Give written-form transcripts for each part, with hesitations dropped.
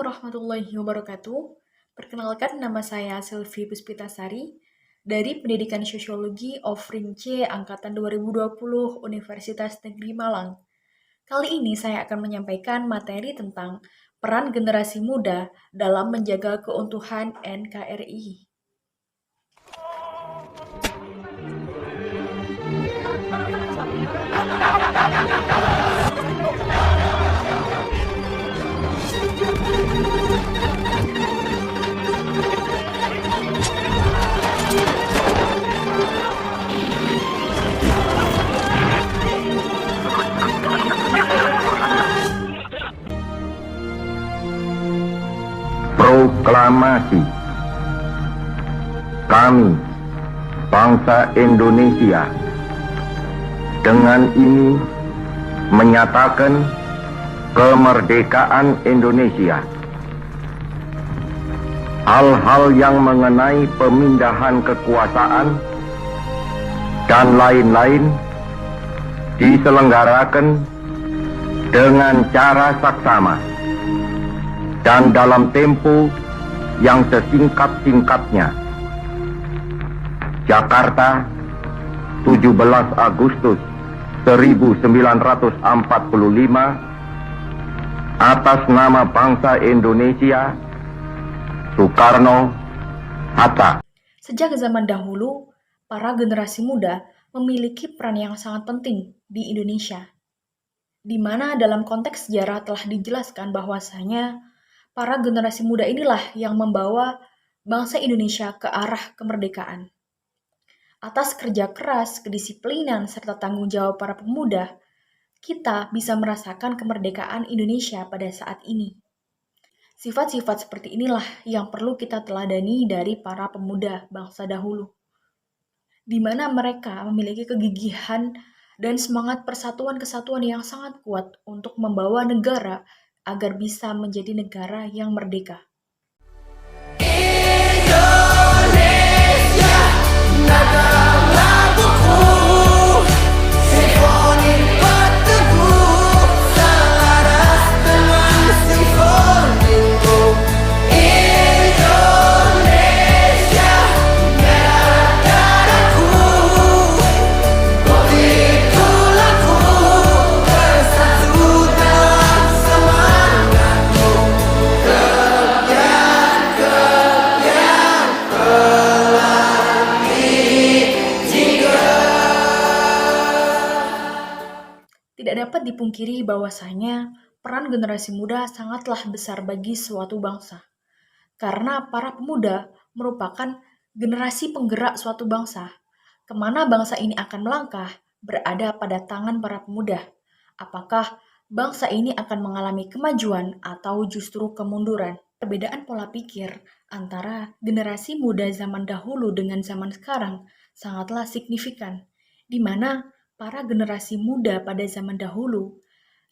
warahmatullahi wabarakatuh. Perkenalkan, nama saya Sylvie Puspitasari dari Pendidikan Sosiologi Ofring C Angkatan 2020 Universitas Negeri Malang. Kali ini saya akan menyampaikan materi tentang peran generasi muda dalam menjaga keutuhan NKRI. Proklamasi. Kami, bangsa Indonesia, dengan ini menyatakan kemerdekaan Indonesia. Hal-hal yang mengenai pemindahan kekuasaan dan lain-lain diselenggarakan dengan cara saksama dan dalam tempo yang sesingkat-singkatnya. Jakarta, 17 Agustus 1945, atas nama bangsa Indonesia, Soekarno Hatta. Sejak zaman dahulu, para generasi muda memiliki peran yang sangat penting di Indonesia, di mana dalam konteks sejarah telah dijelaskan bahwasanya para generasi muda inilah yang membawa bangsa Indonesia ke arah kemerdekaan. Atas kerja keras, kedisiplinan, serta tanggung jawab para pemuda, kita bisa merasakan kemerdekaan Indonesia pada saat ini. Sifat-sifat seperti inilah yang perlu kita teladani dari para pemuda bangsa dahulu, di mana mereka memiliki kegigihan dan semangat persatuan kesatuan yang sangat kuat untuk membawa negara agar bisa menjadi negara yang merdeka. Tidak dapat dipungkiri bahwasanya peran generasi muda sangatlah besar bagi suatu bangsa. Karena para pemuda merupakan generasi penggerak suatu bangsa. Kemana bangsa ini akan melangkah berada pada tangan para pemuda. Apakah bangsa ini akan mengalami kemajuan atau justru kemunduran? Perbedaan pola pikir antara generasi muda zaman dahulu dengan zaman sekarang sangatlah signifikan, di mana para generasi muda pada zaman dahulu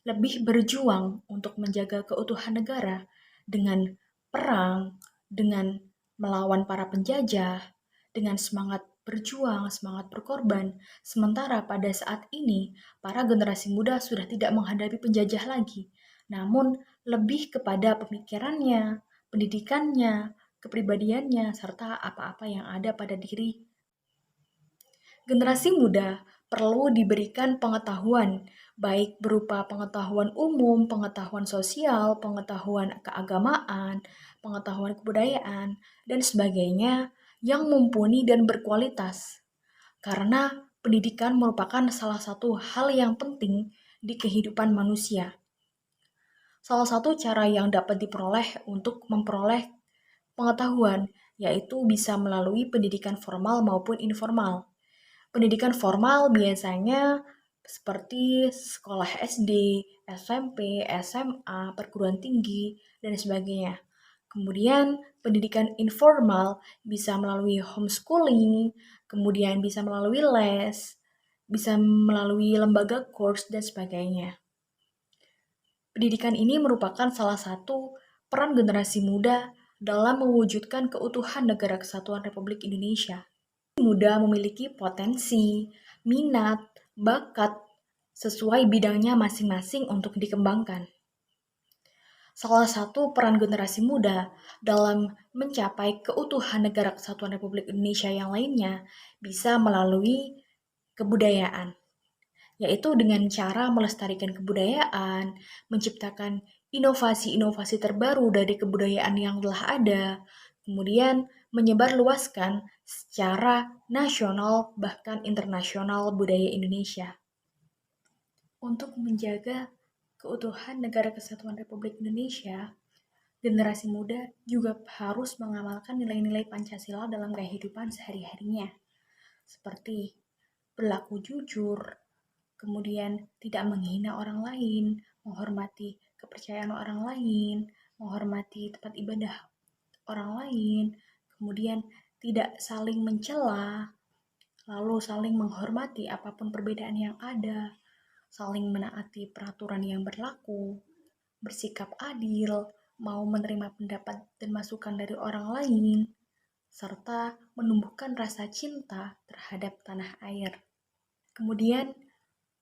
lebih berjuang untuk menjaga keutuhan negara dengan perang, dengan melawan para penjajah, dengan semangat berjuang, semangat berkorban. Sementara pada saat ini, para generasi muda sudah tidak menghadapi penjajah lagi, namun lebih kepada pemikirannya, pendidikannya, kepribadiannya, serta apa-apa yang ada pada diri. Generasi muda perlu diberikan pengetahuan, baik berupa pengetahuan umum, pengetahuan sosial, pengetahuan keagamaan, pengetahuan kebudayaan, dan sebagainya yang mumpuni dan berkualitas. Karena pendidikan merupakan salah satu hal yang penting di kehidupan manusia. Salah satu cara yang dapat diperoleh untuk memperoleh pengetahuan yaitu bisa melalui pendidikan formal maupun informal. Pendidikan formal biasanya seperti sekolah SD, SMP, SMA, perguruan tinggi, dan sebagainya. Kemudian pendidikan informal bisa melalui homeschooling, kemudian bisa melalui les, bisa melalui lembaga course, dan sebagainya. Pendidikan ini merupakan salah satu peran generasi muda dalam mewujudkan keutuhan Negara Kesatuan Republik Indonesia. Muda memiliki potensi, minat, bakat sesuai bidangnya masing-masing untuk dikembangkan. Salah satu peran generasi muda dalam mencapai keutuhan Negara Kesatuan Republik Indonesia yang lainnya bisa melalui kebudayaan, yaitu dengan cara melestarikan kebudayaan, menciptakan inovasi-inovasi terbaru dari kebudayaan yang telah ada, kemudian menyebarluaskan secara nasional bahkan internasional budaya Indonesia. Untuk menjaga keutuhan Negara Kesatuan Republik Indonesia, generasi muda juga harus mengamalkan nilai-nilai Pancasila dalam kehidupan sehari-harinya, seperti berlaku jujur, kemudian tidak menghina orang lain, menghormati kepercayaan orang lain, menghormati tempat ibadah orang lain, kemudian tidak saling mencela, lalu saling menghormati apapun perbedaan yang ada, saling menaati peraturan yang berlaku, bersikap adil, mau menerima pendapat dan masukan dari orang lain, serta menumbuhkan rasa cinta terhadap tanah air. Kemudian,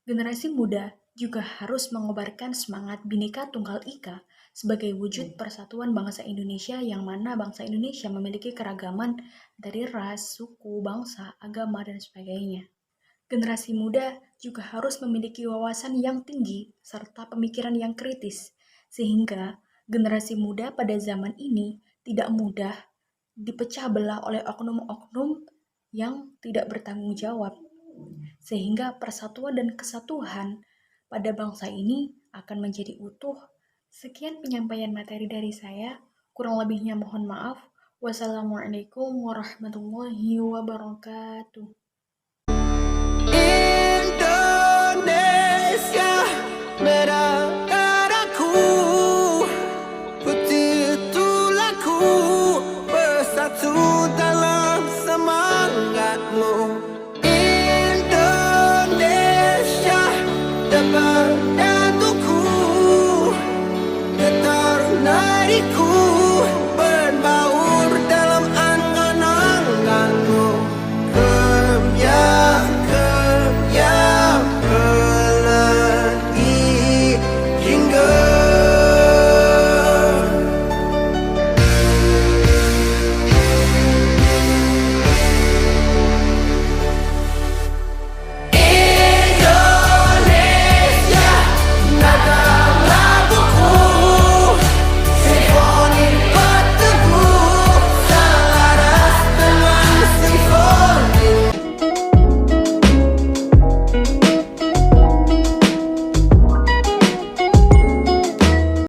generasi muda juga harus mengobarkan semangat Bhinneka Tunggal Ika sebagai wujud persatuan bangsa Indonesia yang mana bangsa Indonesia memiliki keragaman dari ras, suku, bangsa, agama, dan sebagainya. Generasi muda juga harus memiliki wawasan yang tinggi serta pemikiran yang kritis, sehingga generasi muda pada zaman ini tidak mudah dipecah belah oleh oknum-oknum yang tidak bertanggung jawab, sehingga persatuan dan kesatuan pada bangsa ini akan menjadi utuh. Sekian penyampaian materi dari saya, kurang lebihnya mohon maaf. Wassalamualaikum warahmatullahi wabarakatuh.